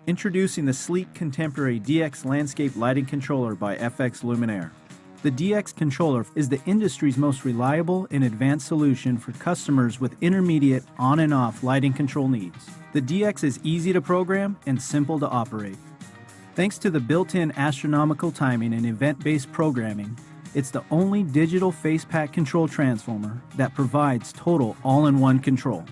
Introducing the sleek contemporary DX Landscape Lighting Controller by FX Luminaire. The DX controller is the industry's most reliable and advanced solution for customers with intermediate on and off lighting control needs. The DX is easy to program and simple to operate. Thanks to the built-in astronomical timing and event-based programming, it's the only digital facepack control transformer that provides total all-in-one control.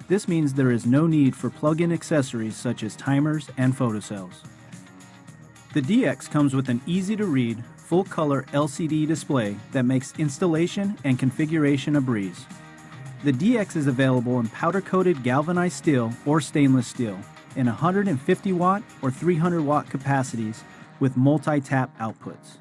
This means there is no need for plug-in accessories such as timers and photocells. The DX comes with an easy-to-read, full-color LCD display that makes installation and configuration a breeze. The DX is available in powder-coated galvanized steel or stainless steel in 150-watt or 300-watt capacities with multi-tap outputs.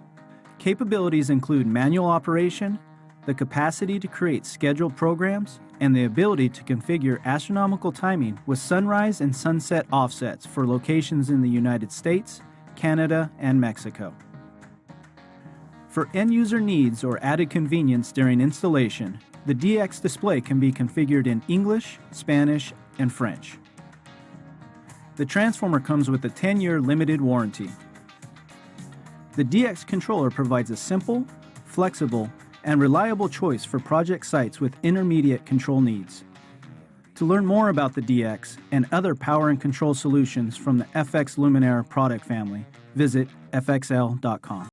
Capabilities include manual operation, the capacity to create scheduled programs, and the ability to configure astronomical timing with sunrise and sunset offsets for locations in the United States, Canada, and Mexico. For end-user needs or added convenience during installation, the DX display can be configured in English, Spanish, and French. The transformer comes with a 10-year limited warranty. The DX controller provides a simple, flexible, and reliable choice for project sites with intermediate control needs. To learn more about the DX and other power and control solutions from the FX Luminaire product family, visit fxl.com.